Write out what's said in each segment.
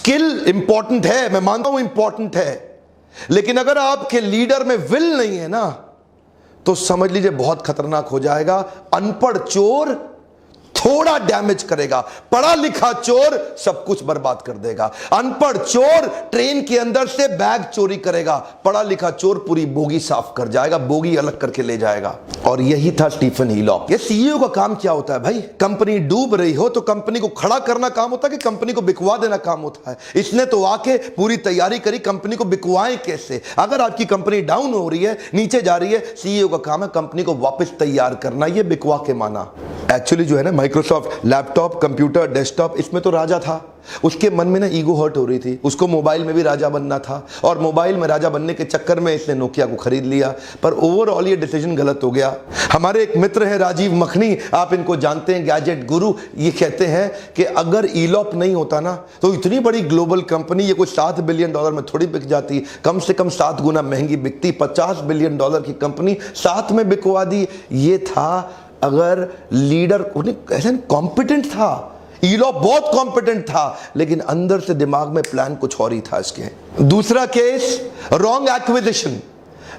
Skill important है, मैं मानता हूं इंपॉर्टेंट है, लेकिन अगर आपके लीडर में विल नहीं है ना, तो समझ लीजिए बहुत खतरनाक हो जाएगा। अनपढ़ चोर थोड़ा डैमेज करेगा, पढ़ा लिखा चोर सब कुछ बर्बाद कर देगा। अनपढ़ चोर ट्रेन के अंदर से बैग चोरी करेगा, पढ़ा लिखा चोर पूरी बोगी साफ कर जाएगा, बोगी अलग करके ले जाएगा। और यही था स्टीफन ईलॉप। ये सीईओ का काम क्या होता है भाई? कंपनी डूब रही हो तो कंपनी को खड़ा करना काम होता है कि कंपनी को बिकवा देना काम होता है? इसने तो आके पूरी तैयारी करी, कंपनी को बिकवाएं कैसे। अगर आपकी कंपनी डाउन हो रही है, नीचे जा रही है, सीईओ का काम है कंपनी को वापस तैयार करना। ये बिकवा के माना। एक्चुअली जो है ना, माइक्रोसॉफ्ट लैपटॉप, कंप्यूटर, डेस्कटॉप, इसमें तो राजा था। उसके मन में ना ईगो हर्ट हो रही थी, उसको मोबाइल में भी राजा बनना था, और मोबाइल में राजा बनने के चक्कर में इसने नोकिया को खरीद लिया। पर ओवरऑल ये डिसीजन गलत हो गया। हमारे एक मित्र हैं राजीव मखनी, आप इनको जानते हैं, गैजेट गुरु। ये कहते हैं कि अगर ईलॉप नहीं होता ना, तो इतनी बड़ी ग्लोबल कंपनी ये कुछ $7 बिलियन में थोड़ी बिक जाती, कम से कम 7 गुना महंगी बिकती। $50 बिलियन की कंपनी 7 में बिकवा दी। ये था अगर लीडर ऐसा कॉम्पिटेंट था। ईलॉप बहुत कॉम्पिटेंट था, लेकिन अंदर से दिमाग में प्लान कुछ और ही था इसके। दूसरा केस, रॉन्ग एक्विजिशन।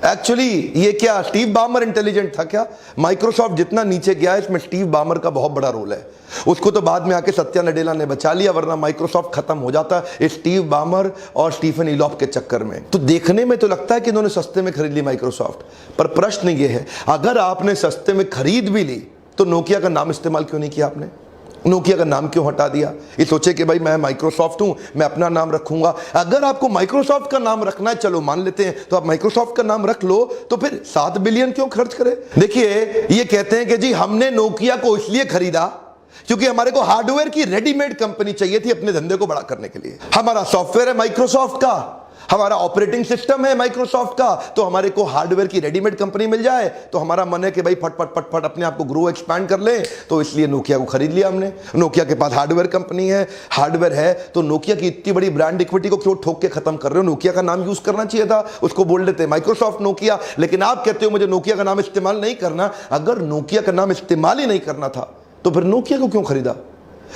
एक्चुअली ये क्या स्टीव बामर इंटेलिजेंट था क्या? माइक्रोसॉफ्ट जितना नीचे गया है, इसमें स्टीव बामर का बहुत बड़ा रोल है। उसको तो बाद में आके सत्या नडेला ने बचा लिया, वरना माइक्रोसॉफ्ट खत्म हो जाता इस स्टीव बामर और स्टीफन ईलॉप के चक्कर में। तो देखने में तो लगता है कि इन्होंने सस्ते में खरीद ली माइक्रोसॉफ्ट, पर प्रश्न ये है, अगर आपने सस्ते में खरीद भी ली तो नोकिया का नाम इस्तेमाल क्यों नहीं किया आपने? नोकिया का नाम क्यों हटा दिया? ये सोचे कि भाई मैं माइक्रोसॉफ्ट हूं, मैं अपना नाम रखूंगा। अगर आपको माइक्रोसॉफ्ट का नाम रखना है, चलो मान लेते हैं, तो आप माइक्रोसॉफ्ट का नाम रख लो, तो फिर 7 बिलियन क्यों खर्च करें? देखिए, ये कहते हैं कि जी हमने नोकिया को इसलिए खरीदा क्योंकि हमारे को हार्डवेयर की रेडीमेड कंपनी चाहिए थी अपने धंधे को बड़ा करने के लिए। हमारा सॉफ्टवेयर है माइक्रोसॉफ्ट का, हमारा ऑपरेटिंग सिस्टम है माइक्रोसॉफ्ट का, तो हमारे को हार्डवेयर की रेडीमेड कंपनी मिल जाए तो हमारा मन है कि भाई फट फट फट फट अपने आप को ग्रो एक्सपैंड कर ले। तो इसलिए नोकिया को खरीद लिया हमने। नोकिया के पास हार्डवेयर कंपनी है, हार्डवेयर है, तो नोकिया की इतनी बड़ी ब्रांड इक्विटी को क्यों ठोक के खत्म कर रहे हो? नोकिया का नाम यूज करना चाहिए था, उसको बोल देते माइक्रोसॉफ्ट नोकिया। लेकिन आप कहते हो मुझे नोकिया का नाम इस्तेमाल नहीं करना। अगर नोकिया का नाम इस्तेमाल ही नहीं करना था तो फिर नोकिया को क्यों खरीदा?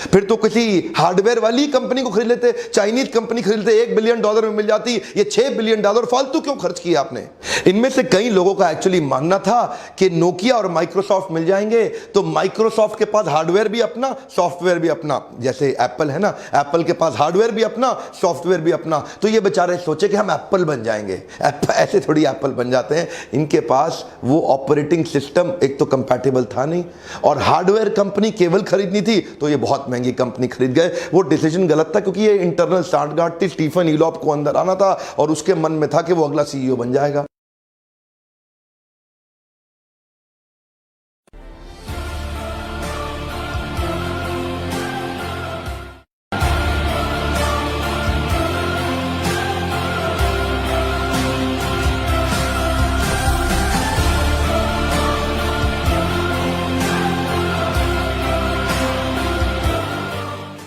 फिर तो किसी हार्डवेयर वाली कंपनी को खरीद लेते, चाइनीज कंपनी खरीद लेते, $1 बिलियन में मिल जाती। ये $6 बिलियन फालतू क्यों खर्च किया आपने? इनमें से कई लोगों का एक्चुअली मानना था कि नोकिया और माइक्रोसॉफ्ट मिल जाएंगे तो माइक्रोसॉफ्ट के पास हार्डवेयर भी अपना, सॉफ्टवेयर भी अपना। जैसे एप्पल है ना, एप्पल के पास हार्डवेयर भी अपना, सॉफ्टवेयर भी अपना। तो ये बेचारे सोचे कि हम एप्पल बन जाएंगे। ऐसे थोड़ी एप्पल बन जाते हैं। इनके पास वो ऑपरेटिंग सिस्टम एक तो कंपैटिबल था नहीं, और हार्डवेयर कंपनी केवल खरीदनी थी तो ये बहुत महंगी कंपनी खरीद गए। वो डिसीजन गलत था, क्योंकि ये इंटरनल स्टार्टगार्ड थी। स्टीफन ईलॉप को अंदर आना था और उसके मन में था कि वो अगला सीईओ बन जाएगा।